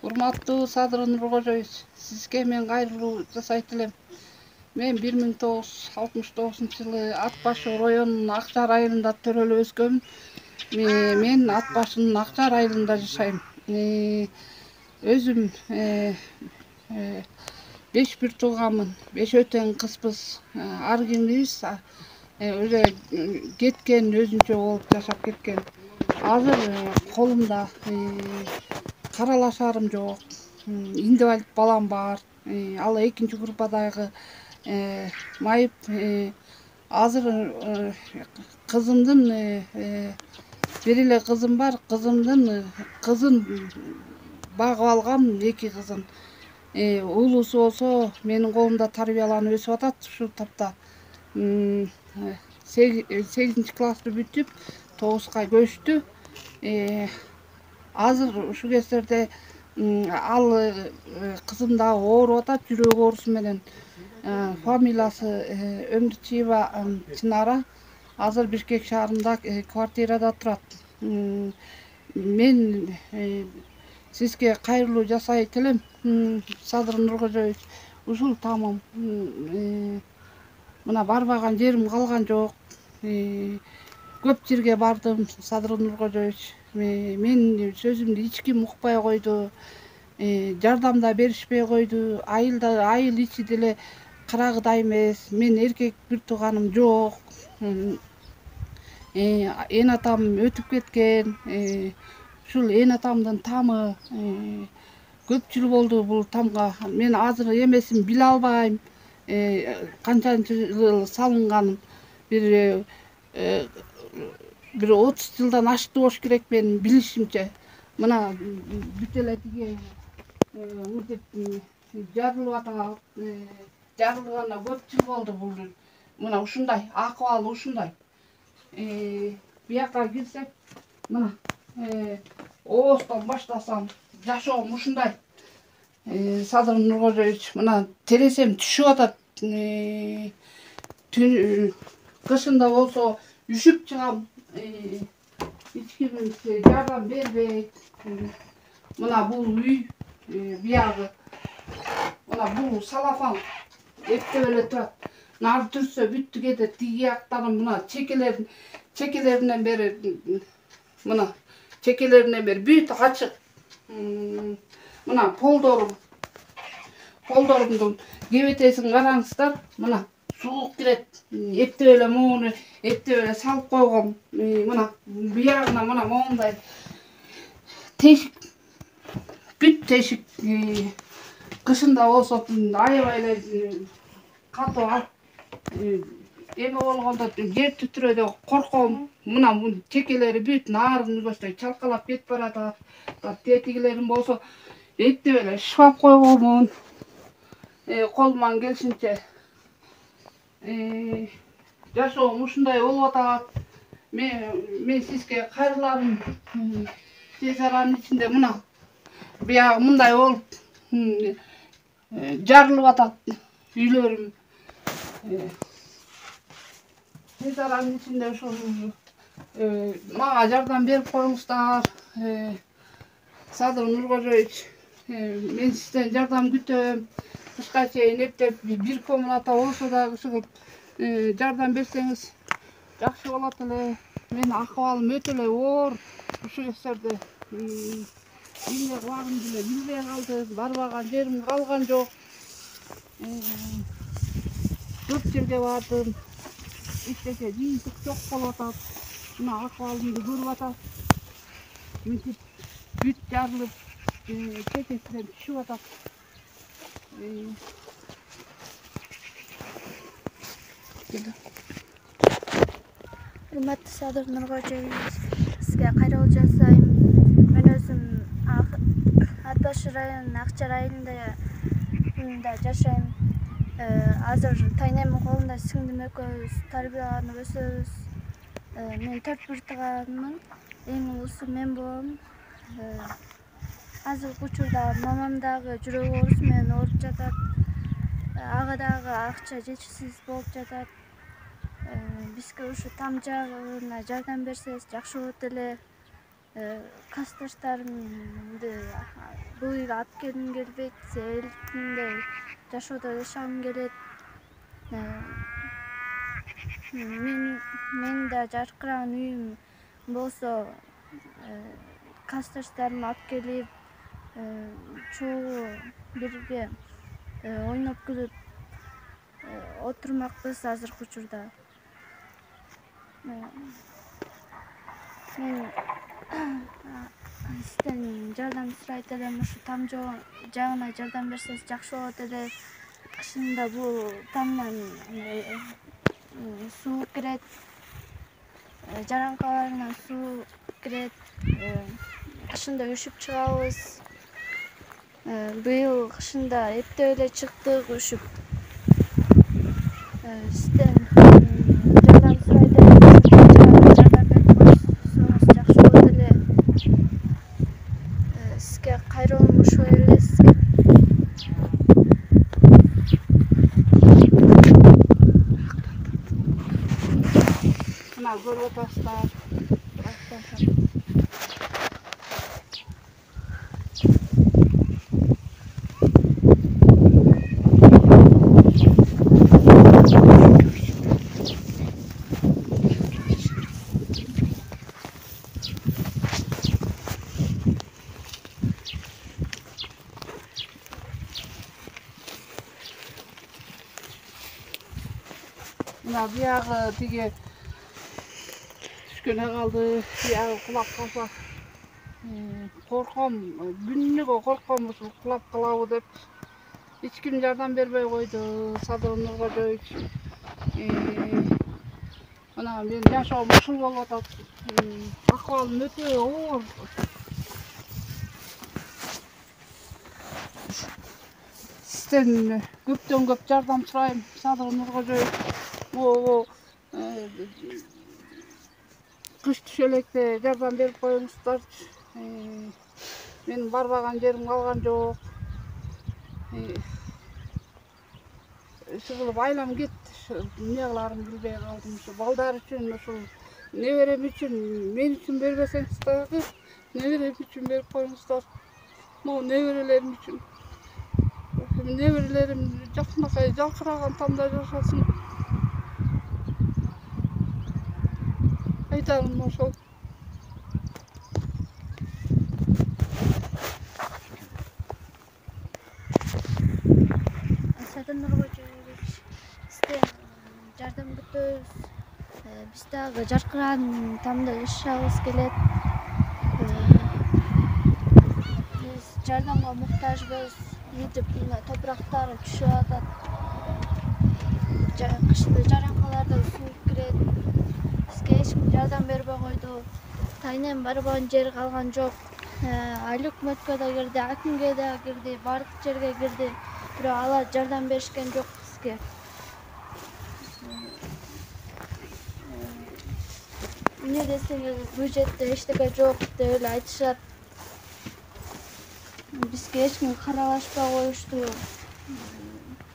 Урматтуу Садыр Нуркожоевич, сизге мен кайрылуу жасайт элем. Мен 1969-жылы Ат башы районунун Акчар айылында төрөлүп өскөм. Мен Ат башынын Акчар айылында жашайм. Өзүм 5 бир тууганмын. 5 өтөн кызбыз. Ар кимибиз уже кеткен, өзүнчө болуп жашап кеткен. Азыр колумда каралашарым жок. Инвалид балам бар. Ал экинчи группадагы майып. Азыр кызымдын бир эле кызым бар. Кызын багып алгам, 2 кызын. Уулусу болсо менин колумда тарбияланып өсүп атат ушул тапта. 8 классты бүтүп 9га көчтү. Азыр ушул кездерде ал кызым да ооруп атат, жүрөк оорусу менен. Фамилиясы Өмдүчиева Чынара. Азыр Бишкек шаарында квартирада турат. Мен сизге кайрылуу жасайт элем, Садыр Нуркожоевич. Ушул тамам. Мына барбаган жерим калган жок. Көп жерге бардым, Садыр Нуркожоевич. Мен сөзүмдү эч ким укпай койду. Жардам да беришпей койду. Айыл ичи деле карагыдай эмес. Мен эркек бир тууганым жок. Эн атам өтүп кеткен. Ушул эн атамдын тамы көп жыл болду бул тамга. Мен азыр эмесин биле албайм. Канчанчы жыл салынганын. Бир 30 жылдан ашты болуш керек менин билишимче. Мына бүт эле тиги мынтип жарылып атат. Жарылгана көп жыл болду бул. Мына ушундай, акыбалы ушундай. Бияка кирсек, мына оостон баштасам, жашоом ушундай. Садыр Нуркожоевич, мына тересем түшүп атат. Кышында болсо үшүп чыгам. Эч ким жардам бербейт. Мына бул үй, биягы. Мына бул салафан эптеп эле турат. Нары түрсө бүттү кетет. Тиги жактарым мына чекелеринен бери мына чекелеринен бери бүт ачык. Мына полдорумдун кебетесин караңыздар. Мына суук кирет. Эптеп эле могуну эптеп эле салып койгом. Мына биягына мына моундай тешик, бүт тешик. Кышында болсо аябай эле катуу эме болгондо жер титирөөдө корком. Мына чекелери бүт нарын көздөй чалкалап кетип баратат. Тетигилерин болсо эптеп эле шыбап койгомун. Колуман келишинче жашоом ушундай болуп атат. Мен сизге кайрыларым. Тез аранын ичинде мына биягы мындай болуп жарылып атат үйлөрүм. Тез аранын ичинде ушул мага жардам берип коюңуздар. Садыр Нуркожоевич, мен сизден жардам күтөм. Кышка чейин эптеп бир комната болсо дагы ушугуп жардам берсеңиз жакшы болот эле. Мен акыбалым өтө эле оор. Ушул кездерде эмне кыларымды деле билбей калдым. Барбаган жерим калган жок. Көп жерге бардым. Эчтеке жыйынтык жок болуп атат. Мына акыбалымды көрүп атат. Мынтип бүт жарылып, кетесинен түшүп атат. Урматтуу Садыр Нуркожоевич, сизге кайрылуу жасайм. Мен өзүм Ат башы районунун Акчар айылында жашайм. Азыр тайнемдин колунда сиңдим экөөбүз тарбияланып өсөбүз. Мен 4 бир тууганмын. Эң улусу мен болом. Азыркы учурда мамам дагы жүрөк оорусу менен ооруп жатат. Ага дагы акча жетишсиз болуп жатат. Бизге ушу там жагына жардам берсеңиз жакшы болот эле. Kasstaşlarımды bu yıl alıp gelgim gelbeyt, elbette жашоодо жашагым келет. Мен да жаркыраган үйүм болсо касташтарымды алып келип чогуу бирге ойноп күлүп отурмакпыз азыркы учурда. Мен сизден жардам сурайт элем, ушу там жагына жардам берсеңиз жакшы болот эле. Кышында бул тамдан суу кирет, жаранкаларынан суу кирет, кышында үшүп чыгабыз. Быйыл кышында эптеп эле чыктык үшүп. Сизден жардам сурайт элем, жардам берип койсоңуз жакшы болот эле. Сизге кайрылым ушул эле. Mına görüp otasızlar. Mına biyağı tige düşküne kaldı, biyağı kulak kalsa. Korkom, günlük korkom kulak kılavı dep. Hiç kim yardım bermey koydu, Sadır Nurkojoviç. Mına men yaşam uşul bolup atat. Ahvalım öte oğur. Sizden köpten köp jardam surayım, Sadır Nurkojoviç. O kış düşelekte jardam berip koyuңуздар. Menin barbagan jerim kalgan jok. Şu kılıp aylam ketdi, ne kılarım bilbey kaldım. Şu balдар üçün, uşul neberem üçün, men üçün berbeseňiz dagы, neberem üçün berip koyuңуздар. Mo neberelerim üçün. Neberelerim jakşynakay jalkyragan tamda yaşasın. Aytarim ошол. Sadır Nurkojoviç, сизден жардам күтөбүз. Биз дагы жаркыраган тамда жашагыбыз келет. Биз жардамга муктажбыз. Ютуб топурактары түшүп атат. Кышында жаранкаларда суу кирет. Бизге эч ким жардам бербей койду. Тайнем барбаган жери калган жок. Али өкмөткө да кирди, акимге да кирди, бардык жерге кирди. Бирок алар жардам беришкен жок бизге. Эмне десеңиз, бюджетте эчтеке жок деп эле айтышат. Бизге эч ким каралашпай коюшту.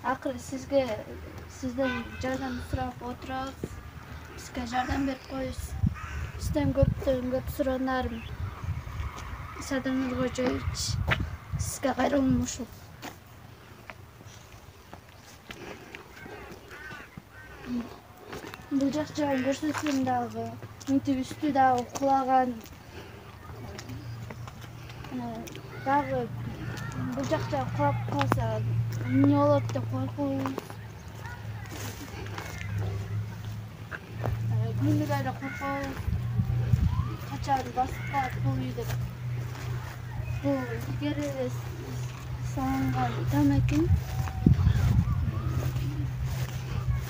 Акыры сизден жардам сурап отурабыз. Бизге жардам берип коюңуз. Сизден көптөн көп суроонарым. Sadır Nurkojoviç, sizge kayrılım uşul. Бул жак жагын көрсөтсөм дагы, мынтип үстү дагы кулаган. Дагы бул жак жагы кулап калса, эмне болот деп коркубуз. Күнүгө эле коркобуз. Качан басып калат бул үй деп. Бул эгер эле салынган там экен.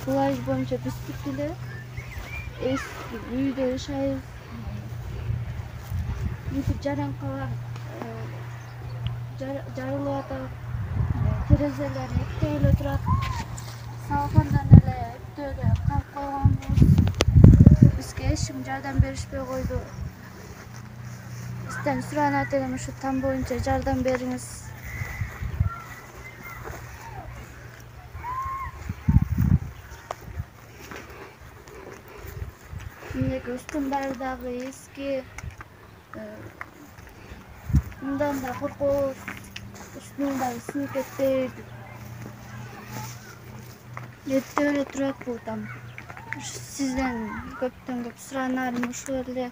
Бул ай боюнча биз бүт эле эски үйдө жашайбыз. Мынтип жаранкалар жарылып атат. Терезелер эптеп эле турат. Салгандан эле эптеп эле калып койгонбуз. Бизге эч ким жардам беришпей койду. Сизден суранат элем, ушу там боюнча жардам бериңиз. Үстүн баары дагы эски, Мындан да коркуп, үстүнөн дагы синип кетпей жетте эле турат бул там. Сизден көптөн көп суранарым ушул эле.